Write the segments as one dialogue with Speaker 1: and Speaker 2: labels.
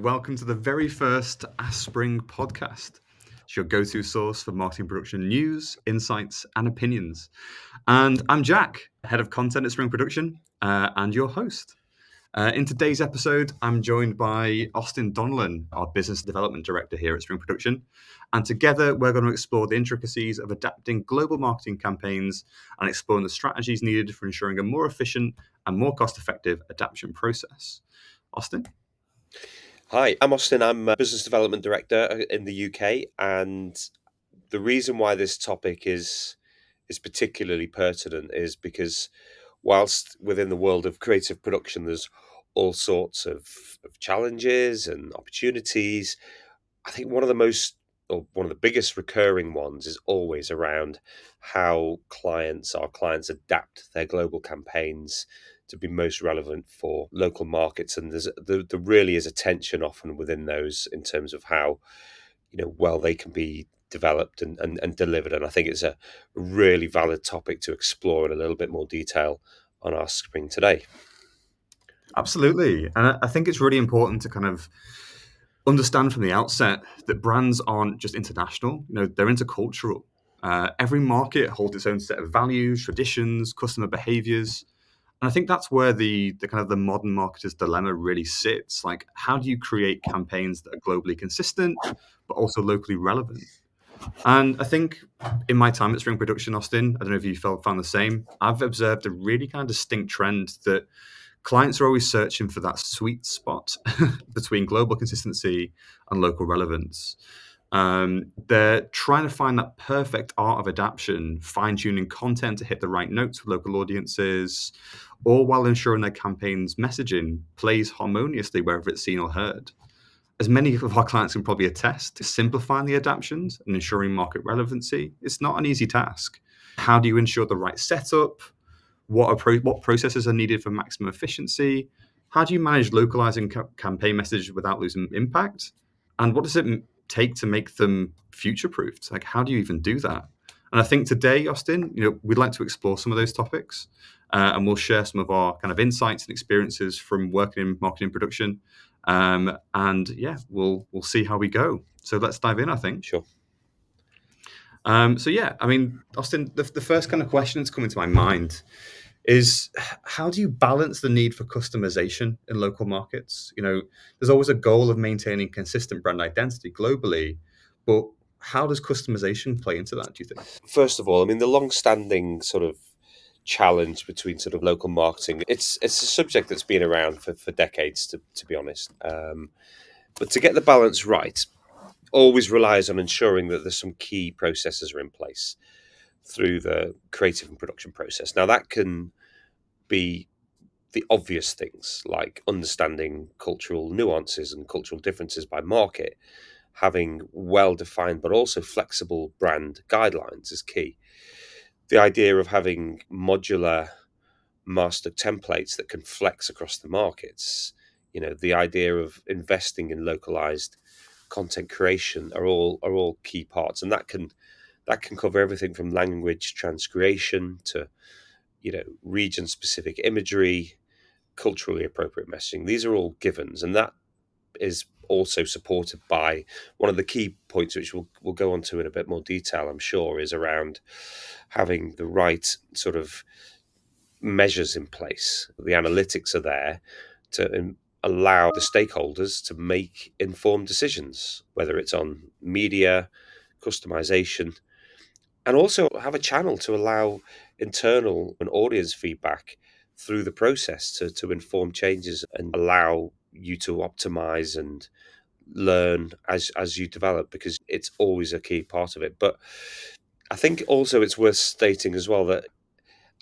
Speaker 1: Welcome to the very first Aspring podcast. It's your go-to source for marketing production news, insights, and opinions. And I'm Jack, head of content at Spring Production, and your host. In today's episode, I'm joined by Austen Donnellan, our business development director here at Spring Production. And together, we're going to explore the intricacies of adapting global marketing campaigns and exploring the strategies needed for ensuring a more efficient and more cost-effective adaptation process. Austen?
Speaker 2: Hi, I'm Austin. I'm a business development director in the UK, and the reason why this topic is particularly pertinent is because whilst within the world of creative production, there's all sorts of challenges and opportunities. I think one of the biggest recurring ones is always around how our clients adapt their global campaigns to be most relevant for local markets. And there really is a tension often within those in terms of how, well they can be developed and delivered. And I think it's a really valid topic to explore in a little bit more detail on our screen today.
Speaker 1: Absolutely. And I think it's really important to kind of understand from the outset that brands aren't just international, they're intercultural. Every market holds its own set of values, traditions, customer behaviors. And I think that's where the kind of the modern marketer's dilemma really sits. Like, how do you create campaigns that are globally consistent, but also locally relevant? And I think in my time at Spring Production, Austin, I don't know if you found the same. I've observed a really kind of distinct trend that clients are always searching for that sweet spot between global consistency and local relevance. They're trying to find that perfect art of adaptation, fine tuning content to hit the right notes with local audiences, all while ensuring their campaign's messaging plays harmoniously wherever it's seen or heard. As many of our clients can probably attest, simplifying the adaptations and ensuring market relevancy is not an easy task. How do you ensure the right setup? What processes are needed for maximum efficiency? How do you manage localizing campaign message without losing impact? And what does it take to make them future-proofed? Like, how do you even do that? And I think today, Austin, we'd like to explore some of those topics, and we'll share some of our kind of insights and experiences from working in marketing production. And yeah, we'll see how we go. So let's dive in, I think.
Speaker 2: Sure.
Speaker 1: So yeah, I mean, Austin, the first kind of question that's coming to my mind is how do you balance the need for customization in local markets? There's always a goal of maintaining consistent brand identity globally, but how does customization play into that, do you think?
Speaker 2: First of all, I mean, the long-standing sort of challenge between sort of local marketing, it's a subject that's been around for decades, to be honest. But to get the balance right, always relies on ensuring that there's some key processes are in place through the creative and production process. Now, that can be the obvious things like understanding cultural nuances and cultural differences by market, having well-defined but also flexible brand guidelines is key. The idea of having modular master templates that can flex across the markets, the idea of investing in localized content creation are all key parts, and that can cover everything from language transcreation to region specific imagery, culturally appropriate messaging. These are all givens, and that is also supported by one of the key points, which we'll go on to in a bit more detail, I'm sure, is around having the right sort of measures in place. The analytics are there to allow the stakeholders to make informed decisions, whether it's on media, customization, and also have a channel to allow internal and audience feedback through the process to inform changes and allow you to optimize and learn as you develop, because it's always a key part of it. But I think also it's worth stating as well that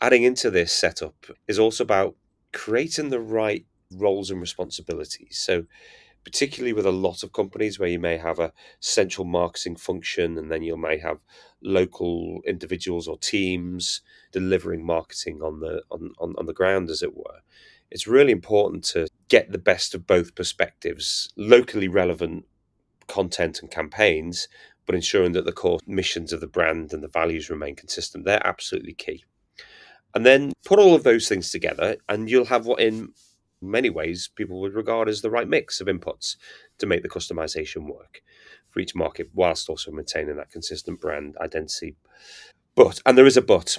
Speaker 2: adding into this setup is also about creating the right roles and responsibilities. So particularly with a lot of companies where you may have a central marketing function and then you may have local individuals or teams delivering marketing on the ground, as it were. It's really important to get the best of both perspectives, locally relevant content and campaigns, but ensuring that the core missions of the brand and the values remain consistent. They're absolutely key. And then put all of those things together and you'll have what in in many ways people would regard as the right mix of inputs to make the customization work for each market, whilst also maintaining that consistent brand identity. But, and there is a but,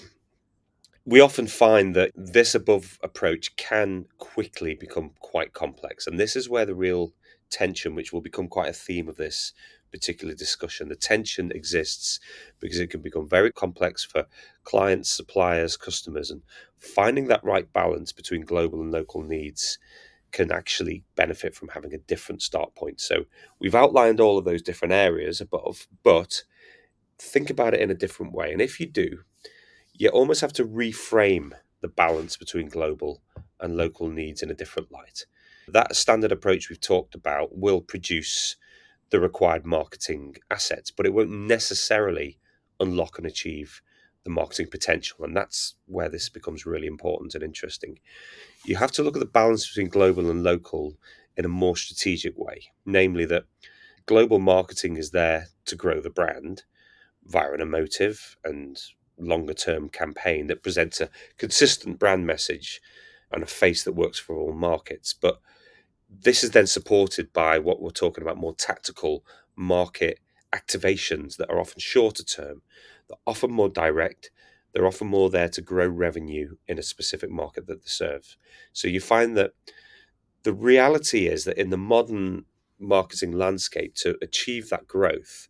Speaker 2: we often find that this above approach can quickly become quite complex. And this is where the real tension, which will become quite a theme of this particular discussion, the tension exists because it can become very complex for clients, suppliers, customers, and finding that right balance between global and local needs can actually benefit from having a different start point. So we've outlined all of those different areas above, but think about it in a different way. And if you do, you almost have to reframe the balance between global and local needs in a different light. That standard approach we've talked about will produce the required marketing assets, but it won't necessarily unlock and achieve the marketing potential. And that's where this becomes really important and interesting. You have to look at the balance between global and local in a more strategic way, namely that global marketing is there to grow the brand via an emotive and longer term campaign that presents a consistent brand message and a face that works for all markets. But this is then supported by what we're talking about, more tactical market activations that are often shorter term, they're often more direct, they're often more there to grow revenue in a specific market that they serve. So you find that the reality is that in the modern marketing landscape, to achieve that growth,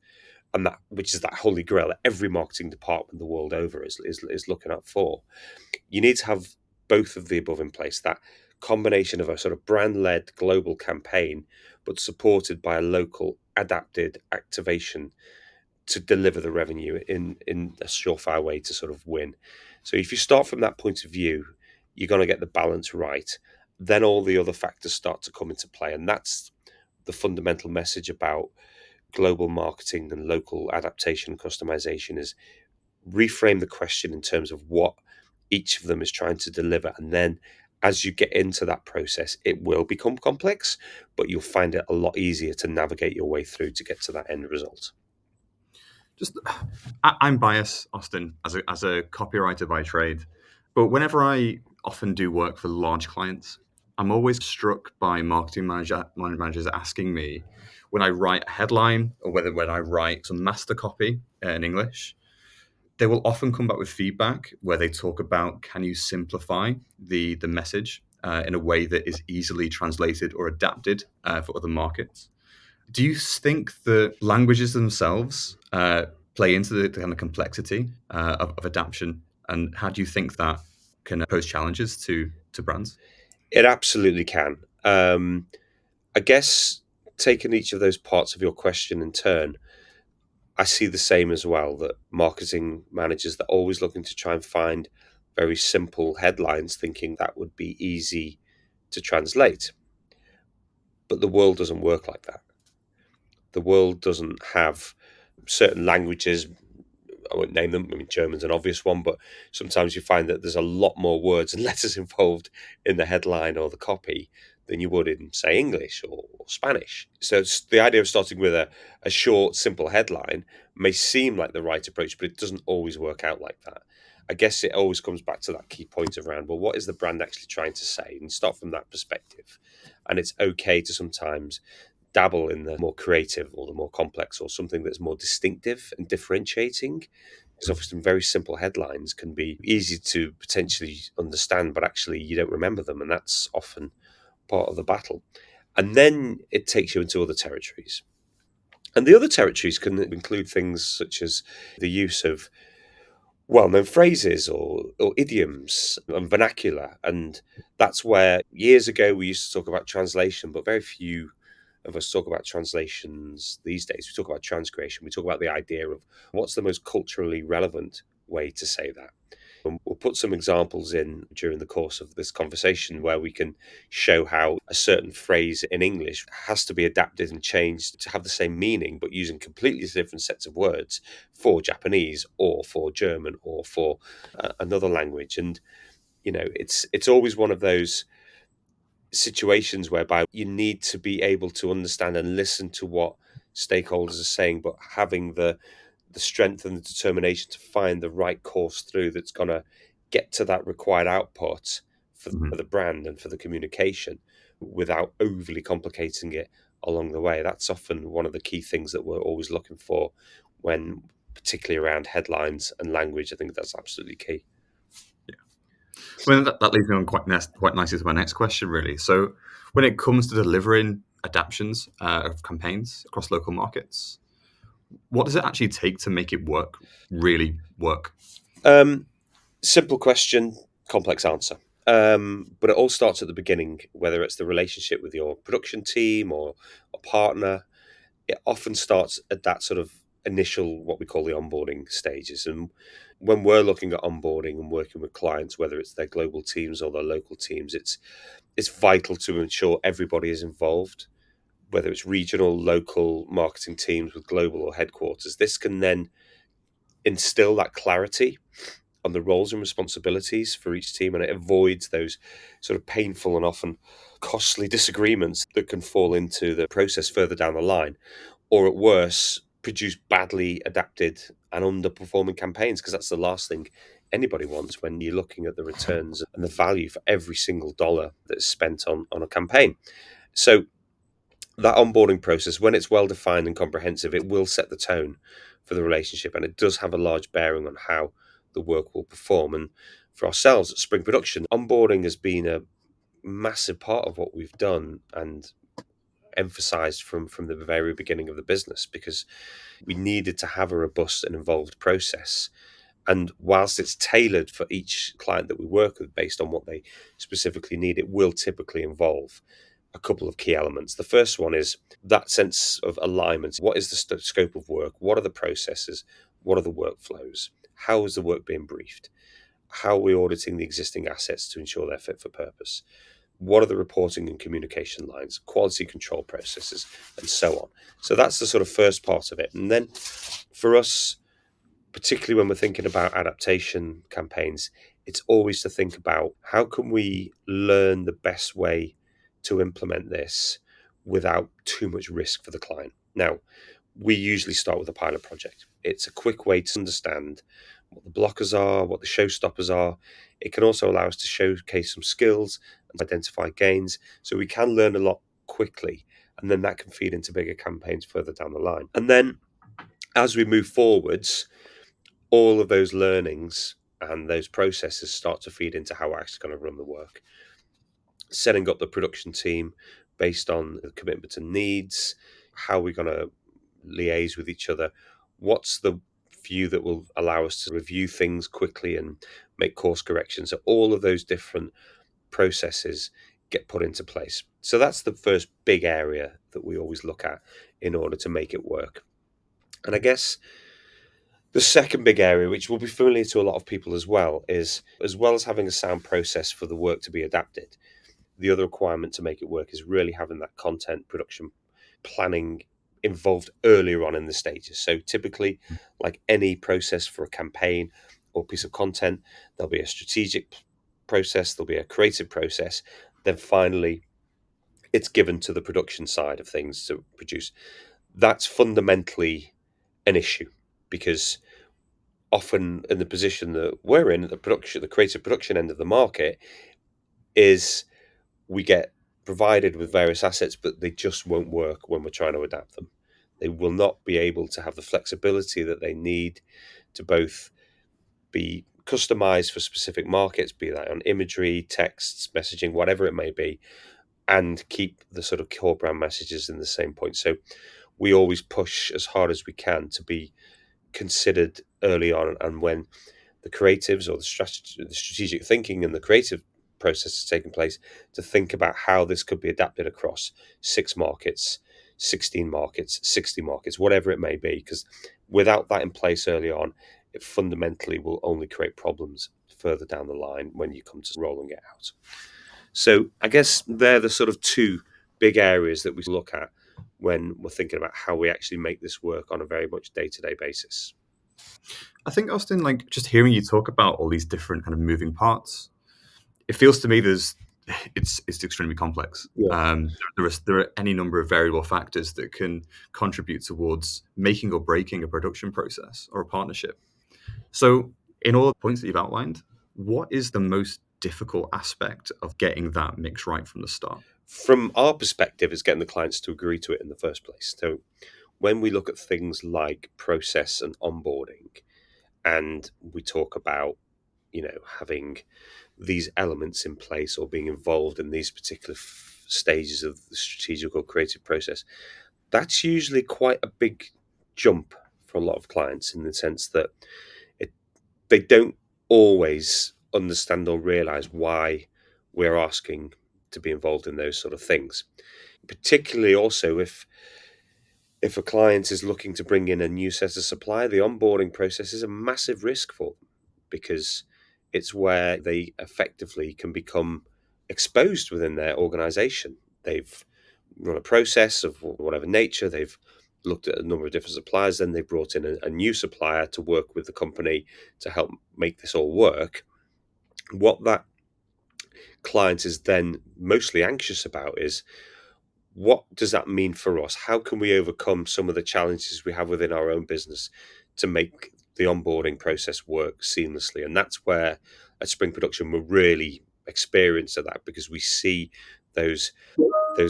Speaker 2: and that, which is that holy grail that every marketing department the world over is looking out for, you need to have both of the above in place. That combination of a sort of brand led global campaign, but supported by a local adapted activation to deliver the revenue in a surefire way to sort of win. So if you start from that point of view, you're going to get the balance right. Then all the other factors start to come into play, and that's the fundamental message about global marketing and local adaptation and customization is reframe the question in terms of what each of them is trying to deliver. And then as you get into that process, it will become complex, but you'll find it a lot easier to navigate your way through to get to that end result.
Speaker 1: Just, I'm biased, Austin, as a copywriter by trade, but whenever I often do work for large clients, I'm always struck by managers asking me when I write a headline or whether when I write some master copy in English, they will often come back with feedback where they talk about, can you simplify the message in a way that is easily translated or adapted for other markets? Do you think the languages themselves play into the kind of complexity of adaptation, and how do you think that can pose challenges to brands?
Speaker 2: It absolutely can. I guess taking each of those parts of your question in turn, I see the same as well, that marketing managers, they're always looking to try and find very simple headlines, thinking that would be easy to translate. But the world doesn't work like that. The world doesn't have certain languages. I won't name them. I mean, German's an obvious one, but sometimes you find that there's a lot more words and letters involved in the headline or the copy than you would in, say, English or Spanish. So the idea of starting with a short, simple headline may seem like the right approach, but it doesn't always work out like that. I guess it always comes back to that key point around, well, what is the brand actually trying to say? And start from that perspective. And it's okay to sometimes dabble in the more creative or the more complex or something that's more distinctive and differentiating. Because often very simple headlines can be easy to potentially understand, but actually you don't remember them. And that's often part of the battle. And then it takes you into other territories. And the other territories can include things such as the use of well known phrases or idioms and vernacular. And that's where years ago we used to talk about translation, but very few of us talk about translations these days. We talk about transcreation. We talk about the idea of what's the most culturally relevant way to say that. And we'll put some examples in during the course of this conversation where we can show how a certain phrase in English has to be adapted and changed to have the same meaning, but using completely different sets of words for Japanese or for German or for another language. And it's always one of those situations whereby you need to be able to understand and listen to what stakeholders are saying, but having the strength and the determination to find the right course through that's going to get to that required output for
Speaker 1: Mhm.
Speaker 2: the brand and for the communication without overly complicating it along the way. That's often one of the key things that we're always looking for when, particularly around headlines and language. I think that's absolutely key.
Speaker 1: Well, that leads me on quite nicely to my next question, really. So, when it comes to delivering adaptions of campaigns across local markets, what does it actually take to make it work, really work?
Speaker 2: Um, Simple question, complex answer. But it all starts at the beginning, whether it's the relationship with your production team or a partner. It often starts at that sort of initial, what we call the onboarding stages. And when we're looking at onboarding and working with clients, whether it's their global teams or their local teams, it's vital to ensure everybody is involved, whether it's regional, local marketing teams with global or headquarters. This can then instill that clarity on the roles and responsibilities for each team, and it avoids those sort of painful and often costly disagreements that can fall into the process further down the line, or at worse, produce badly adapted and underperforming campaigns, because that's the last thing anybody wants when you're looking at the returns and the value for every single dollar that's spent on a campaign. So that onboarding process, when it's well defined and comprehensive, it will set the tone for the relationship, and it does have a large bearing on how the work will perform. And for ourselves at Spring Production, onboarding has been a massive part of what we've done and emphasized from the very beginning of the business, because we needed to have a robust and involved process. And whilst it's tailored for each client that we work with based on what they specifically need, it will typically involve a couple of key elements. The first one is that sense of alignment. What is the scope of work? What are the processes? What are the workflows? How is the work being briefed? How are we auditing the existing assets to ensure they're fit for purpose? What are the reporting and communication lines, quality control processes, and so on? So that's the sort of first part of it. And then for us, particularly when we're thinking about adaptation campaigns, it's always to think about how can we learn the best way to implement this without too much risk for the client. Now, we usually start with a pilot project. It's a quick way to understand what the blockers are, what the showstoppers are. It can also allow us to showcase some skills and identify gains, so we can learn a lot quickly, and then that can feed into bigger campaigns further down the line. And then as we move forwards, all of those learnings and those processes start to feed into how we're actually going to run the work. Setting up the production team based on the commitment and needs, how we're going to liaise with each other, what's the view that will allow us to review things quickly and make course corrections. So all of those different processes get put into place. So that's the first big area that we always look at in order to make it work. And I guess the second big area, which will be familiar to a lot of people as well, is as well as having a sound process for the work to be adapted, the other requirement to make it work is really having that content production planning involved earlier on in the stages. So typically, like any process for a campaign or piece of content, there'll be a strategic process, there'll be a creative process, then finally it's given to the production side of things to produce. That's fundamentally an issue, because often in the position that we're in at the creative production end of the market, is we get provided with various assets, but they just won't work when we're trying to adapt them. They will not be able to have the flexibility that they need to both be customized for specific markets, be that on imagery, texts, messaging, whatever it may be, and keep the sort of core brand messages in the same point. So we always push as hard as we can to be considered early on, and when the creatives or the strategic thinking and the creative process is taking place, to think about how this could be adapted across 6 markets, 16 markets, 60 markets, whatever it may be. Because without that in place early on, it fundamentally will only create problems further down the line when you come to rolling it out. So I guess they're the sort of two big areas that we look at when we're thinking about how we actually make this work on a very much day-to-day basis.
Speaker 1: I think, Austin, like just hearing you talk about all these different kind of moving parts, it feels to me it's extremely complex.
Speaker 2: Yeah.
Speaker 1: There are any number of variable factors that can contribute towards making or breaking a production process or a partnership. So, in all the points that you've outlined, what is the most difficult aspect of getting that mix right from the start?
Speaker 2: From our perspective, it's getting the clients to agree to it in the first place. So when we look at things like process and onboarding, and we talk about, having these elements in place or being involved in these particular stages of the strategic or creative process, that's usually quite a big jump for a lot of clients, in the sense that it, they don't always understand or realize why we're asking to be involved in those sort of things. Particularly also if a client is looking to bring in a new set of supply, the onboarding process is a massive risk for them, because it's where they effectively can become exposed within their organization. They've run a process of whatever nature, they've looked at a number of different suppliers, then they've brought in a new supplier to work with the company to help make this all work. What that client is then mostly anxious about is, what does that mean for us? How can we overcome some of the challenges we have within our own business to make the onboarding process work seamlessly? And that's where at Spring Production we're really experienced at that, because we see those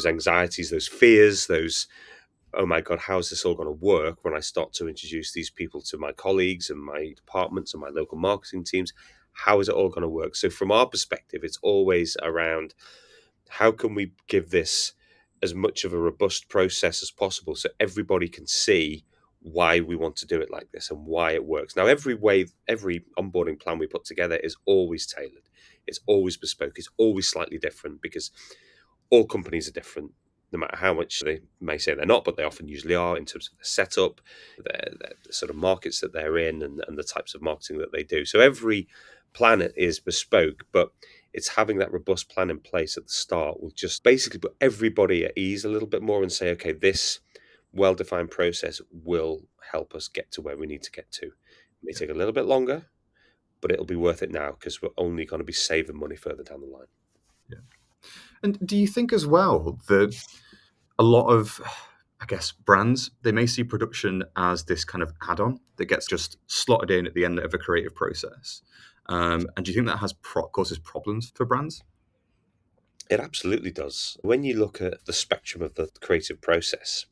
Speaker 2: anxieties, those fears, those, oh my god, how is this all going to work when I start to introduce these people to my colleagues and my departments and my local marketing teams? How is it all going to work? So from our perspective, it's always around, how can we give this as much of a robust process as possible so everybody can see why we want to do it like this and why it works. Now, every onboarding plan we put together is always tailored. It's always bespoke. It's always slightly different, because all companies are different, no matter how much they may say they're not, but they often usually are, in terms of the setup, the sort of markets that they're in, and the types of marketing that they do. So every planet is bespoke, but it's having that robust plan in place at the start will just basically put everybody at ease a little bit more and say, okay, this well-defined process will help us get to where we need to get to. It may take a little bit longer, but it'll be worth it now, because we're only going to be saving money further down the line.
Speaker 1: Yeah. And do you think as well that a lot of, I guess, brands, they may see production as this kind of add-on that gets just slotted in at the end of a creative process? And do you think that causes problems for brands?
Speaker 2: It absolutely does. When you look at the spectrum of the creative process,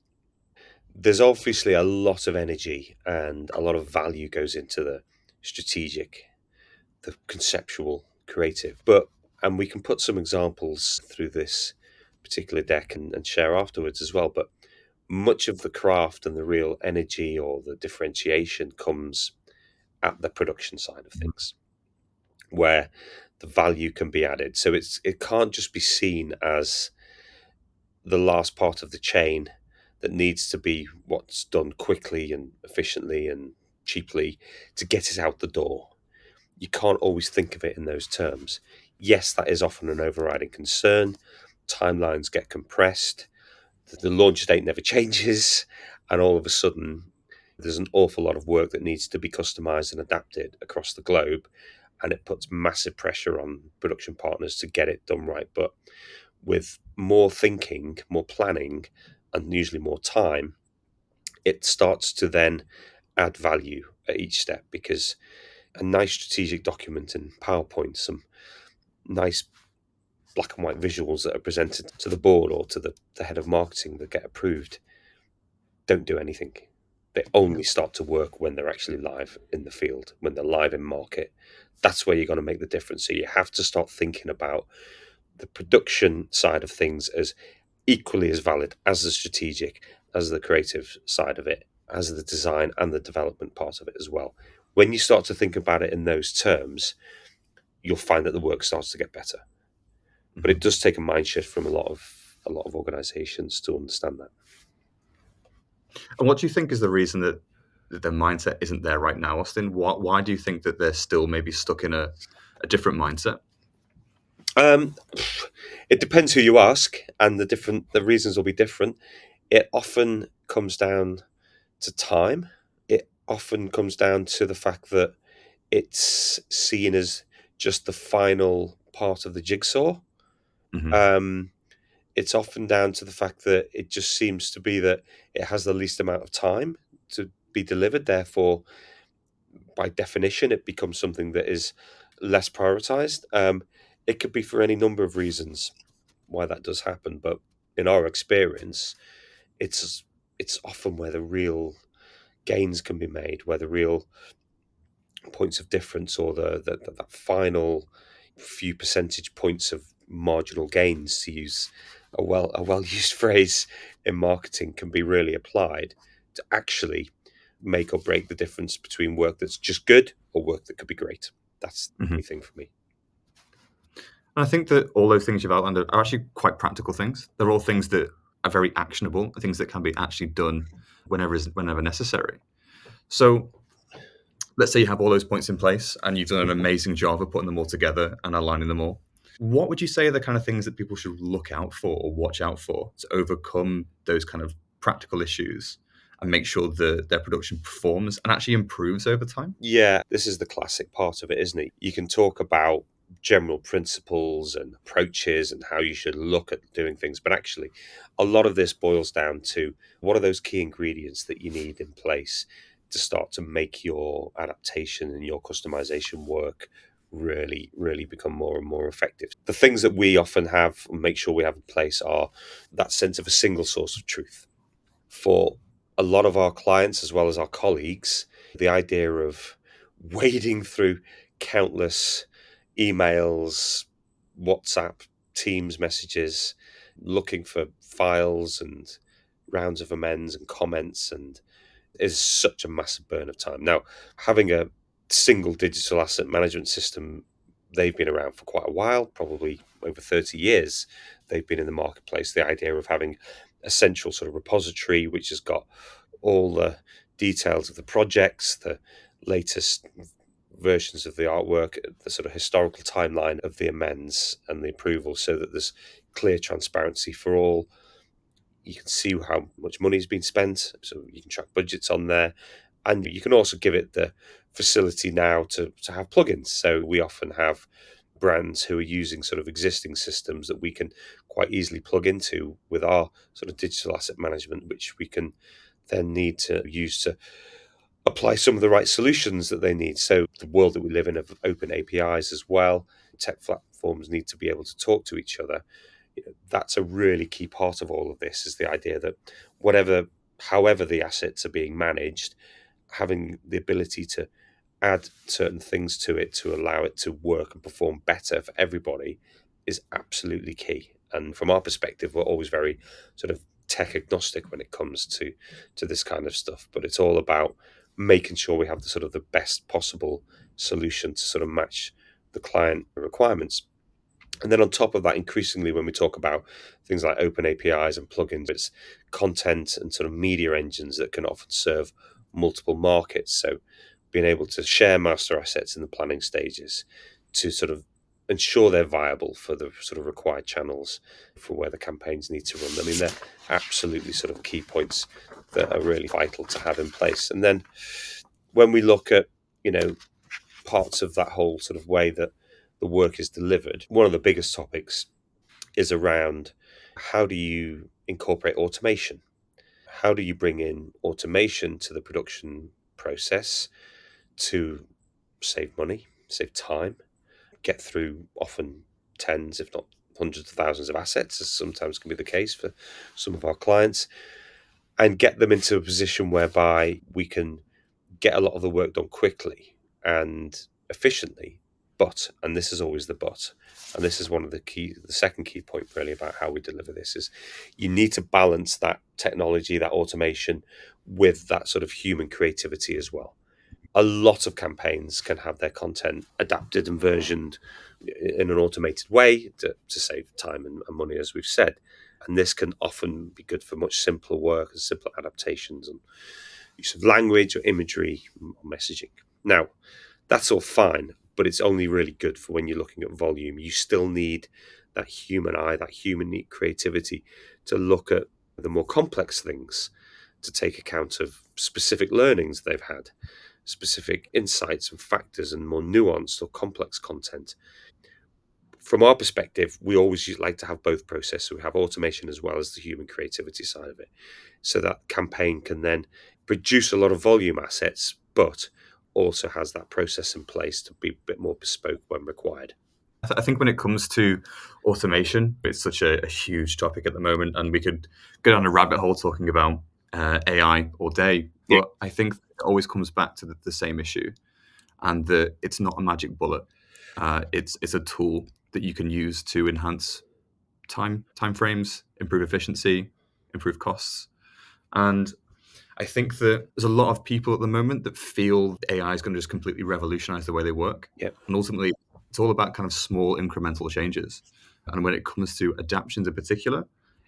Speaker 2: there's obviously a lot of energy and a lot of value goes into the strategic, the conceptual, creative. And we can put some examples through this particular deck and share afterwards as well. But much of the craft and the real energy or the differentiation comes at the production side of things, where the value can be added. So it can't just be seen as the last part of the chain that needs to be what's done quickly and efficiently and cheaply to get it out the door. You can't always think of it in those terms. Yes, that is often an overriding concern. Timelines get compressed, the launch date never changes, and all of a sudden, there's an awful lot of work that needs to be customized and adapted across the globe. And it puts massive pressure on production partners to get it done right. But with more thinking, more planning, and usually more time, it starts to then add value at each step, because a nice strategic document in PowerPoint, some nice black and white visuals that are presented to the board or to the head of marketing that get approved, don't do anything. They
Speaker 1: Yeah.
Speaker 2: only start to work when they're actually live in the field, when they're live in market. That's where you're going to make the difference. So you have to start thinking about the production side of things as equally as valid as the strategic, as the creative side of it, as the design and the development part of it as well. When you start to think about it in those terms, you'll find that the work starts to get better. But it
Speaker 1: Mhm.
Speaker 2: does take a mind shift from a lot of organizations to understand that.
Speaker 1: And what do you think is the reason that their mindset isn't there right now, Austin? Why do you think that they're still maybe stuck in a different mindset?
Speaker 2: Um, it depends who you ask, and the reasons will be different. It often comes down to time. It often comes down to the fact that it's seen as just the final part of the jigsaw.
Speaker 1: Hmm.
Speaker 2: Um, it's often down to the fact that it just seems to be that it has the least amount of time to be delivered. Therefore, by definition, it becomes something that is less prioritized. It could be for any number of reasons why that does happen, but in our experience, it's it's often where the real gains can be made, where the real points of difference or that final few percentage points of marginal gains, to use a well used phrase in marketing, can be really applied to actually make or break the difference between work that's just good or work that could be great. That's the
Speaker 1: Mhm.
Speaker 2: key thing for me.
Speaker 1: And I think that all those things you've outlined are actually quite practical things. They're all things that are very actionable, things that can be actually done whenever necessary. So let's say you have all those points in place and you've done an amazing job of putting them all together and aligning them all. What would you say are the kind of things that people should look out for or watch out for to overcome those kind of practical issues and make sure that their production performs and actually improves over time?
Speaker 2: Yeah, this is the classic part of it, isn't it? You can talk about general principles and approaches and how you should look at doing things, but actually, a lot of this boils down to what are those key ingredients that you need in place to start to make your adaptation and your customization work really, really become more and more effective. The things that we often have and make sure we have in place are that sense of a single source of truth for a lot of our clients as well as our colleagues. The idea of wading through countless emails, WhatsApp, Teams messages, looking for files and rounds of amends and comments, and is such a massive burn of time. Now, having a single digital asset management system, they've been around for quite a while, probably over 30 years. They've been in the marketplace. The idea of having a central sort of repository which has got all the details of the projects, the latest versions of the artwork, the sort of historical timeline of the amends and the approvals, so that there's clear transparency for all. You can see how much money has been spent, so you can track budgets on there, and you can also give it the facility now to have plugins. So we often have brands who are using sort of existing systems that we can quite easily plug into with our sort of digital asset management, which we can then need to use to apply some of the right solutions that they need. So the world that we live in of open APIs as well, tech platforms need to be able to talk to each other. That's a really key part of all of this, is the idea that whatever however the assets are being managed, having the ability to add certain things to it to allow it to work and perform better for everybody is absolutely key. And from our perspective, we're always very sort of tech agnostic when it comes to this kind of stuff. But it's all about making sure we have the sort of the best possible solution to sort of match the client requirements. And then on top of that, increasingly, when we talk about things like open APIs and plugins, it's content and sort of media engines that can often serve multiple markets. So being able to share master assets in the planning stages to sort of ensure they're viable for the sort of required channels for where the campaigns need to run. I mean, they're absolutely sort of key points that are really vital to have in place. And then when we look at, you know, parts of that whole sort of way that the work is delivered, one of the biggest topics is around how do you incorporate automation? How do you bring in automation to the production process to save money, save time, get through often tens, if not hundreds of thousands of assets, as sometimes can be the case for some of our clients, and get them into a position whereby we can get a lot of the work done quickly and efficiently. But, and this is always the but, and this is one of the second key point really about how we deliver this, is you need to balance that technology, that automation, with that sort of human creativity as well. A lot of campaigns can have their content adapted and versioned in an automated way to save time and money, as we've said. And this can often be good for much simpler work and simpler adaptations and use of language or imagery or messaging. Now, that's all fine, but it's only really good for when you're looking at volume. You still need that human eye, that human creativity to look at the more complex things, to take account of specific learnings they've had, specific insights and factors, and more nuanced or complex content. From our perspective, we always like to have both processes. So we have automation as well as the human creativity side of it. So that campaign can then produce a lot of volume assets, but also has that process in place to be a bit more bespoke when required.
Speaker 1: I think when it comes to automation, it's such a huge topic at the moment, and we could go down a rabbit hole talking about AI all day.
Speaker 2: Yeah,
Speaker 1: But I think it always comes back to the same issue, and that it's not a magic bullet. It's a tool that you can use to enhance time frames, improve efficiency, improve costs, and I think that there's a lot of people at the moment that feel AI is going to just completely revolutionize the way they work.
Speaker 2: yeah,
Speaker 1: And ultimately, it's all about kind of small incremental changes. And when it comes to adaptions in particular,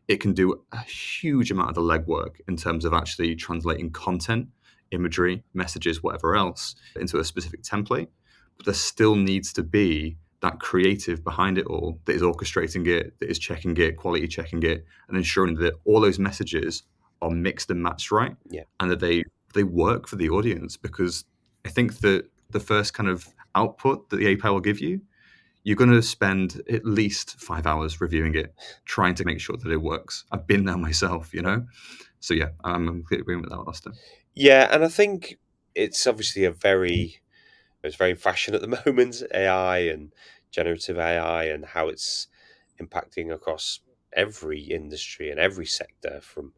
Speaker 1: it can do a huge amount of the legwork in terms of actually translating content, imagery, messages, whatever else into a specific template. But there still needs to be that creative behind it all that is orchestrating it, that is checking it, quality checking it, and ensuring that all those messages are mixed and matched right
Speaker 2: yeah.
Speaker 1: and that they work for the audience because I think that the first kind of output that the API will give you, you're going to spend at least 5 hours reviewing it, trying to make sure that it works. I've been there myself, you know. So yeah, I'm completely agreeing with that, Austin.
Speaker 2: Yeah, and I think it's obviously it's very in fashion at the moment, AI and generative AI and how it's impacting across every industry and every sector from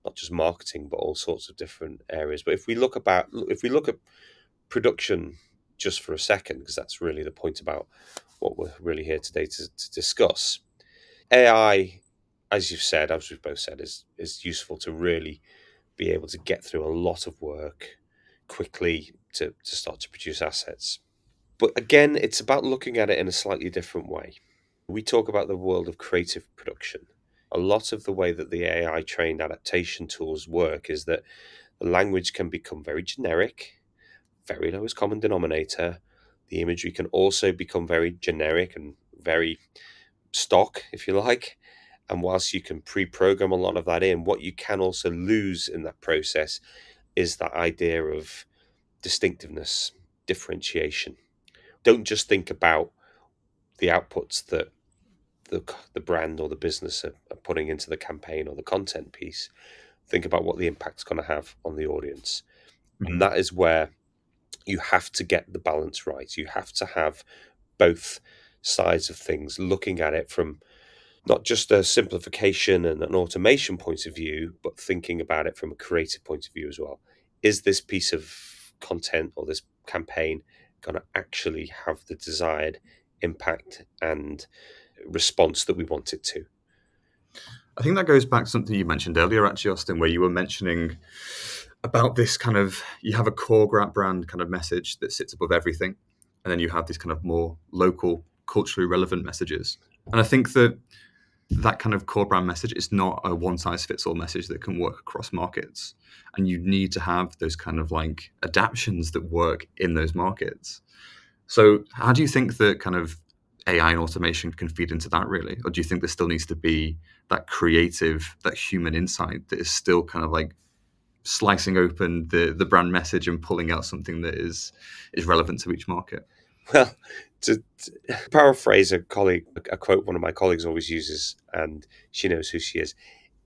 Speaker 2: not just marketing but all sorts of different areas. But if we look at production just for a second, because that's really the point about what we're really here today to discuss. AI, as you've said, as we've both said, is useful to really be able to get through a lot of work quickly to start to produce assets. But again, it's about looking at it in a slightly different way. We talk about the world of creative production. A lot of the way that the AI trained adaptation tools work is that the language can become very generic, very lowest common denominator. The imagery can also become very generic and very stock, if you like. And whilst you can pre program a lot of that in, what you can also lose in that process is that idea of distinctiveness, differentiation. Don't just think about the outputs that the brand or the business are putting into the campaign or the content piece. Think about what the impact's going to have on the audience. And
Speaker 1: Mhm.
Speaker 2: that is where you have to get the balance right. You have to have both sides of things, looking at it from not just a simplification and an automation point of view, but thinking about it from a creative point of view as well. Is this piece of content or this campaign going to actually have the desired impact and response that we want it to?
Speaker 1: I think that goes back to something you mentioned earlier, actually, Austin, where you were mentioning about this kind of you have a core brand kind of message that sits above everything, and then you have these kind of more local, culturally relevant messages. And I think that that kind of core brand message is not a one size fits all message that can work across markets. And you need to have those kind of like adaptions that work in those markets. So, how do you think that kind of AI and automation can feed into that really? Or do you think there still needs to be that creative, that human insight that is still kind of like slicing open the brand message and pulling out something that is relevant to each market?
Speaker 2: Well, to paraphrase a quote one of my colleagues always uses, and she knows who she is.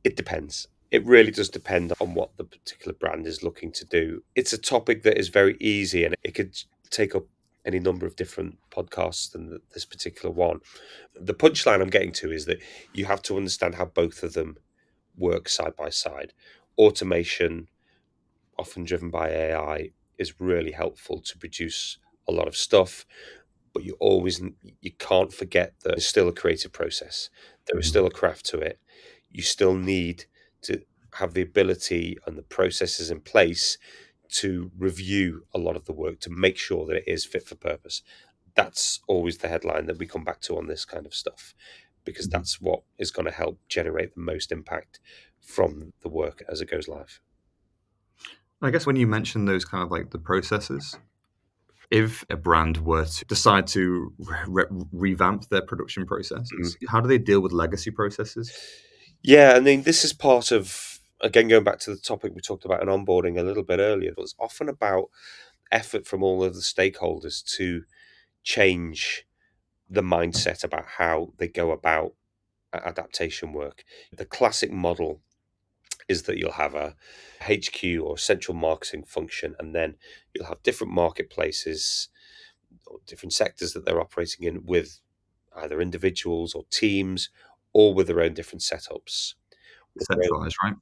Speaker 2: It depends. It really does depend on what the particular brand is looking to do. It's a topic that is very easy and it could take up any number of different podcasts than this particular one. The punchline I'm getting to is that you have to understand how both of them work side by side. Automation, often driven by AI, is really helpful to produce a lot of stuff, but you can't forget that it's still a creative process. There is
Speaker 1: Mhm.
Speaker 2: still a craft to it. You still need to have the ability and the processes in place to review a lot of the work to make sure that it is fit for purpose. That's always the headline that we come back to on this kind of stuff, because
Speaker 1: Mhm.
Speaker 2: that's what is going to help generate the most impact from the work as it goes live.
Speaker 1: I guess when you mention those kind of like the processes, if a brand were to decide to revamp their production processes,
Speaker 2: Mhm.
Speaker 1: how do they deal with legacy processes?
Speaker 2: Yeah, I mean, this is part of, again, going back to the topic we talked about in onboarding a little bit earlier, but it's often about effort from all of the stakeholders to change the mindset about how they go about adaptation work. The classic model is that you'll have a HQ or central marketing function, and then you'll have different marketplaces or different sectors that they're operating in with either individuals or teams, all with their own different setups. With their own,
Speaker 1: Centralized, right?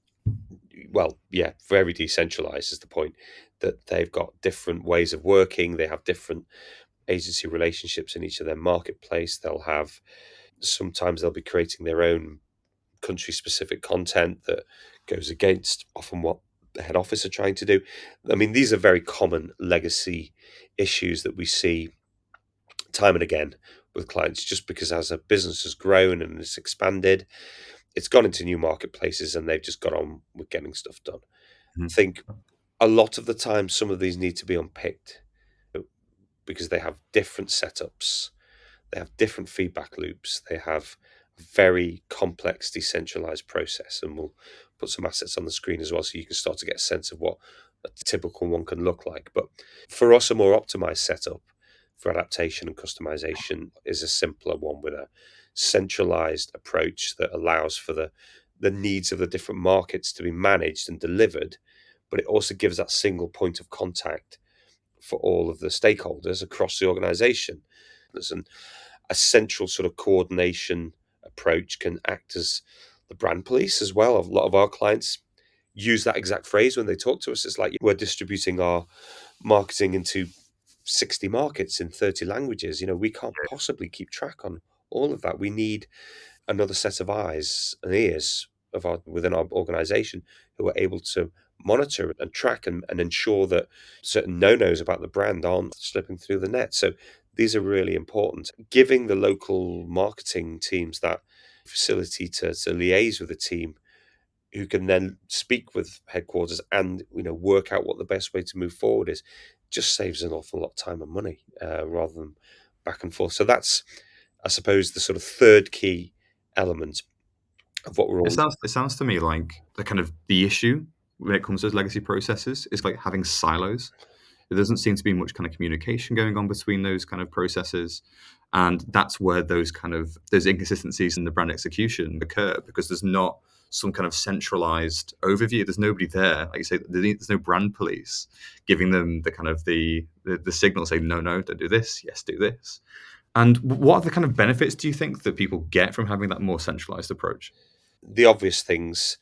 Speaker 2: well, yeah, very decentralized is the point, that they've got different ways of working. They have different agency relationships in each of their marketplace. Sometimes they'll be creating their own country specific content that goes against often what the head office are trying to do. I mean, these are very common legacy issues that we see time and again with clients, just because as a business has grown and it's expanded, it's gone into new marketplaces and they've just got on with getting stuff done. I
Speaker 1: Mhm.
Speaker 2: think a lot of the time, some of these need to be unpicked because they have different setups, they have different feedback loops, they have a very complex decentralized process. And we'll put some assets on the screen as well so you can start to get a sense of what a typical one can look like. But for us, a more optimized setup for adaptation and customization is a simpler one with a centralized approach that allows for the needs of the different markets to be managed and delivered, but it also gives that single point of contact for all of the stakeholders across the organization. And a central sort of coordination approach can act as the brand police as well. A lot of our clients use that exact phrase when they talk to us. It's like, we're distributing our marketing into 60 markets in 30 languages. We can't possibly keep track on all of that. We need another set of eyes and ears within our organization who are able to monitor and track and ensure that certain no-nos about the brand aren't slipping through the net. So these are really important. Giving the local marketing teams that facility to liaise with the team who can then speak with headquarters and work out what the best way to move forward is, just saves an awful lot of time and money, rather than back and forth. So that's, I suppose, the sort of third key element of what we're
Speaker 1: It
Speaker 2: all.
Speaker 1: sounds to me like the issue when it comes to those legacy processes is like having silos. There doesn't seem to be much kind of communication going on between those kind of processes, and that's where those inconsistencies in the brand execution occur because there's not some kind of centralized overview. There's nobody there, like you say. There's no brand police giving them the signal, saying no, no, don't do this. Yes, do this. And what are the kind of benefits do you think that people get from having that more centralized approach?
Speaker 2: The obvious things: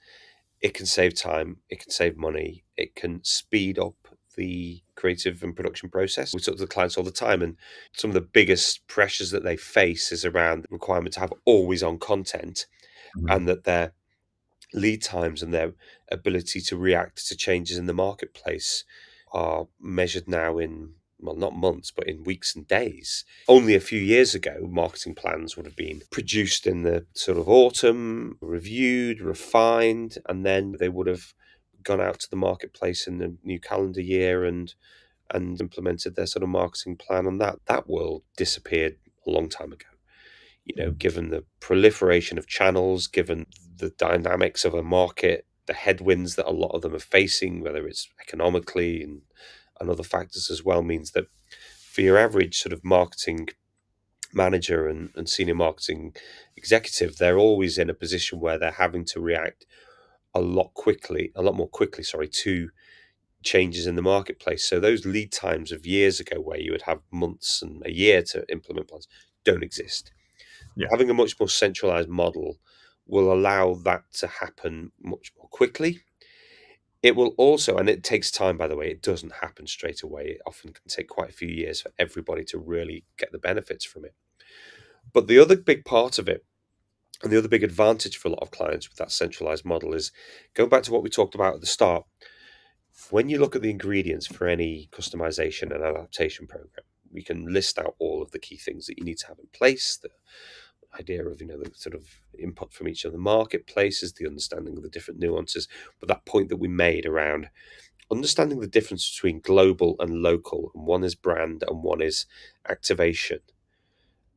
Speaker 2: it can save time, it can save money, it can speed up the creative and production process. We talk to the clients all the time, and some of the biggest pressures that they face is around the requirement to have always on content,
Speaker 1: Mhm.
Speaker 2: and that their lead times and their ability to react to changes in the marketplace are measured now in, well, not months, but in weeks and days. Only a few years ago, marketing plans would have been produced in the sort of autumn, reviewed, refined, and then they would have gone out to the marketplace in the new calendar year and implemented their sort of marketing plan. And that world disappeared a long time ago. Given the proliferation of channels, given the dynamics of a market, the headwinds that a lot of them are facing, whether it's economically and other factors as well, means that for your average sort of marketing manager and senior marketing executive, they're always in a position where they're having to react a lot more quickly, sorry, to changes in the marketplace. So those lead times of years ago, where you would have months and a year to implement plans, don't exist.
Speaker 1: Yeah.
Speaker 2: Having a much more centralized model will allow that to happen much more quickly. It will also, and it takes time, by the way, it doesn't happen straight away. It often can take quite a few years for everybody to really get the benefits from it. But the other big part of it, and the other big advantage for a lot of clients with that centralized model, is going back to what we talked about at the start. When you look at the ingredients for any customization and adaptation program, we can list out all of the key things that you need to have in place, the idea of the sort of input from each of the marketplaces, the understanding of the different nuances. But that point that we made around understanding the difference between global and local, and one is brand and one is activation,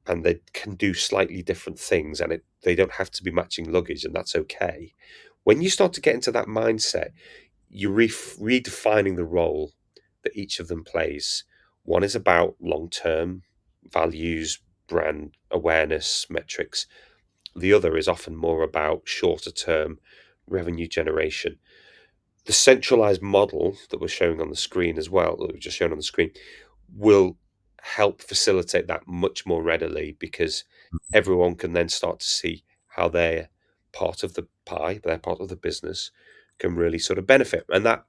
Speaker 2: and they can do slightly different things, and they don't have to be matching luggage, and that's okay. When you start to get into that mindset, you're redefining the role that each of them plays. One is about long term values, brand awareness, metrics. The other is often more about shorter term revenue generation. The centralized model that we're showing on the screen as well, that we've just shown on the screen, will help facilitate that much more readily, because everyone can then start to see how they're part of the pie, they're part of the business, can really sort of benefit. And that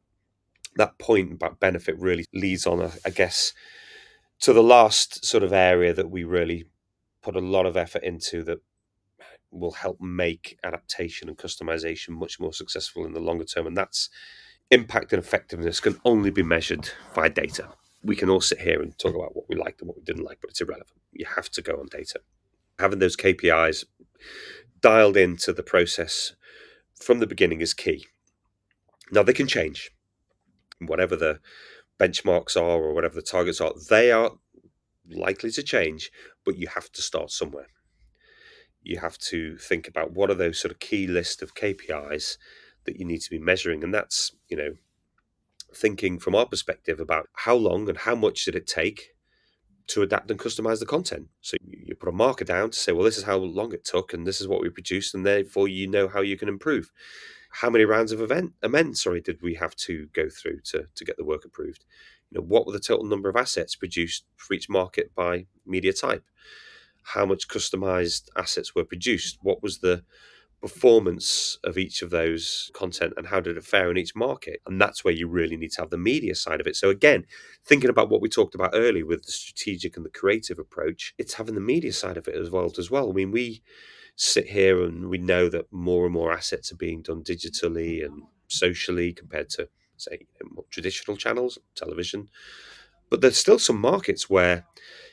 Speaker 2: point about benefit really leads on, I guess, to the last sort of area that we really put a lot of effort into, that will help make adaptation and customization much more successful in the longer term. And that's impact and effectiveness can only be measured via data. We can all sit here and talk about what we liked and what we didn't like, but it's irrelevant. You have to go on data. Having those KPIs dialed into the process from the beginning is key. Now, they can change. Whatever the benchmarks are or whatever the targets are, they are likely to change, but you have to start somewhere. You have to think about what are those sort of key list of KPIs that you need to be measuring. And that's, thinking from our perspective about how long and how much did it take to adapt and customize the content. So you put a marker down to say, well, this is how long it took and this is what we produced, and therefore you know how you can improve. How many rounds of amends, did we have to go through to get the work approved? What were the total number of assets produced for each market by media type? How much customized assets were produced? What was the performance of each of those content, and how did it fare in each market? And that's where you really need to have the media side of it. So again, thinking about what we talked about earlier with the strategic and the creative approach, it's having the media side of it as well. I mean, we sit here and we know that more and more assets are being done digitally and socially compared to, say, more traditional channels, television. But there's still some markets where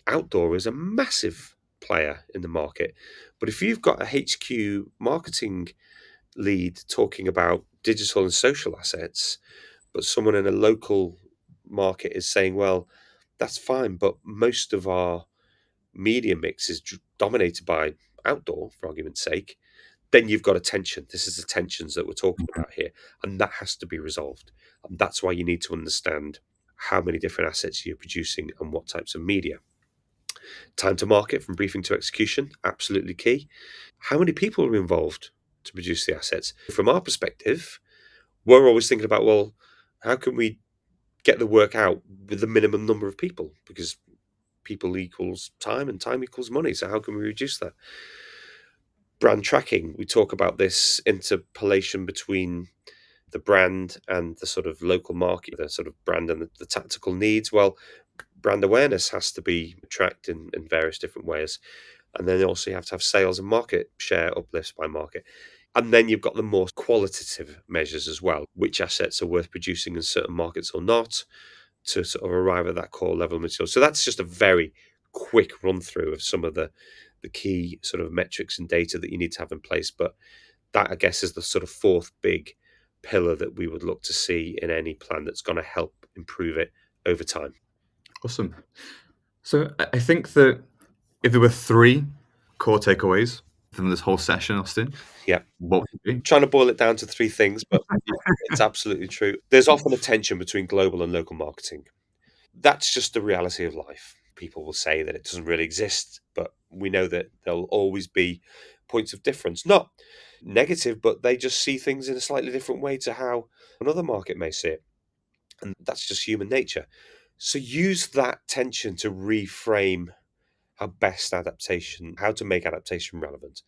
Speaker 2: outdoor is a massive player in the market. But if you've got a HQ marketing lead talking about digital and social assets, but someone in a local market is saying, well, that's fine, but most of our media mix is dominated by outdoor, for argument's sake, then you've got a tension. This is the tensions that we're talking about here, and that has to be resolved. And that's why you need to understand how many different assets you're producing and what types of media. Time to market from briefing to execution, absolutely key. How many people are involved to produce the assets? From our perspective, we're always thinking about, well, how can we get the work out with the minimum number of people? Because people equals time and time equals money. So how can we reduce that? Brand tracking, we talk about this interpolation between the brand and the sort of local market, the sort of brand and the tactical needs. Well, brand awareness has to be tracked in various different ways. And then also you have to have sales and market share uplifts by market. And then you've got the more qualitative measures as well, which assets are worth producing in certain markets or not, to sort of arrive at that core level of material. So that's just a very quick run through of some of the key sort of metrics and data that you need to have in place. But that, I guess, is the sort of fourth big pillar that we would look to see in any plan that's going to help improve it over time.
Speaker 1: Awesome. So I think that if there were three core takeaways from this whole session, Austin,
Speaker 2: Yeah.
Speaker 1: what would it be?
Speaker 2: Trying to boil it down to three things, but it's absolutely true. There's often a tension between global and local marketing. That's just the reality of life. People will say that it doesn't really exist, but we know that there'll always be points of difference. Not negative, but they just see things in a slightly different way to how another market may see it. And that's just human nature. So use that tension to reframe how to make adaptation relevant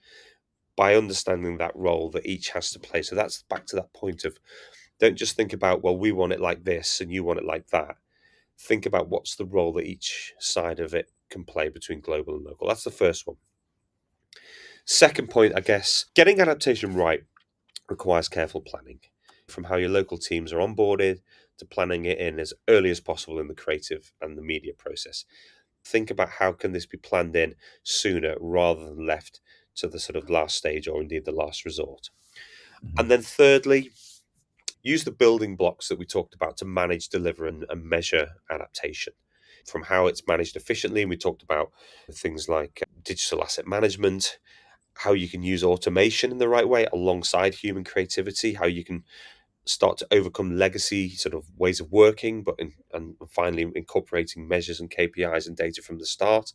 Speaker 2: by understanding that role that each has to play. So that's back to that point of, don't just think about, well, we want it like this and you want it like that. Think about what's the role that each side of it can play between global and local. That's the first one. Second point, I guess, getting adaptation right requires careful planning, from how your local teams are onboarded to planning it in as early as possible in the creative and the media process. Think about how can this be planned in sooner rather than left to the sort of last stage or indeed the last resort. And then thirdly, use the building blocks that we talked about to manage, deliver, and measure adaptation, from how it's managed efficiently. And we talked about things like digital asset management, how you can use automation in the right way alongside human creativity, how you can start to overcome legacy sort of ways of working, and finally incorporating measures and KPIs and data from the start.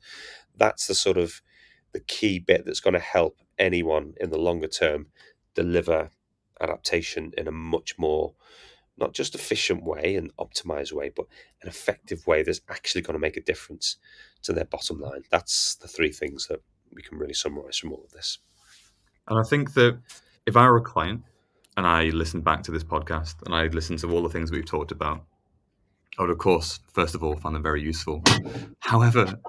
Speaker 2: That's the key bit that's going to help anyone in the longer term deliver adaptation in a much more not just efficient way and optimized way, but an effective way that's actually going to make a difference to their bottom line. That's the three things that we can really summarize from all of this.
Speaker 1: And I think that if I were a client and I listened back to this podcast and I listened to all the things we've talked about, I would, of course, first of all, find them very useful. However,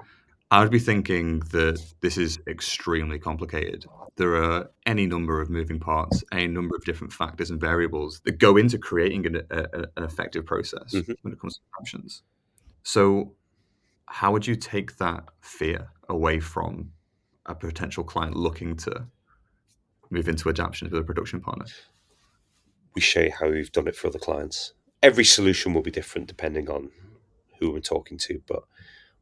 Speaker 1: I would be thinking that this is extremely complicated. There are any number of moving parts, any number of different factors and variables that go into creating an effective process
Speaker 2: Hmm.
Speaker 1: when it comes to options. So, how would you take that fear away from a potential client looking to move into adaptation with a production partner?
Speaker 2: We show you how we've done it for other clients. Every solution will be different depending on who we're talking to, but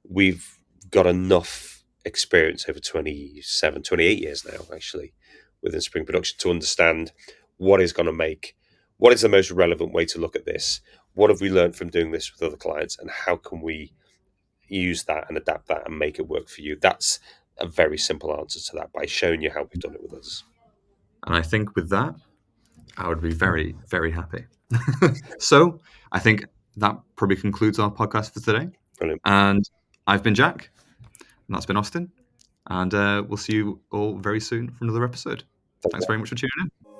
Speaker 2: we've got enough experience over 27, 28 years now, actually, within spring production to understand what is going to make, what is the most relevant way to look at this? What have we learned from doing this with other clients? And how can we use that and adapt that and make it work for you? That's a very simple answer to that by showing you how we've done it with others.
Speaker 1: And I think with that, I would be very, very happy. So, I think that probably concludes our podcast for today.
Speaker 2: Brilliant.
Speaker 1: And I've been Jack, and that's been Austin. And we'll see you all very soon for another episode.
Speaker 2: Thank
Speaker 1: Thanks
Speaker 2: you.
Speaker 1: very much for tuning in.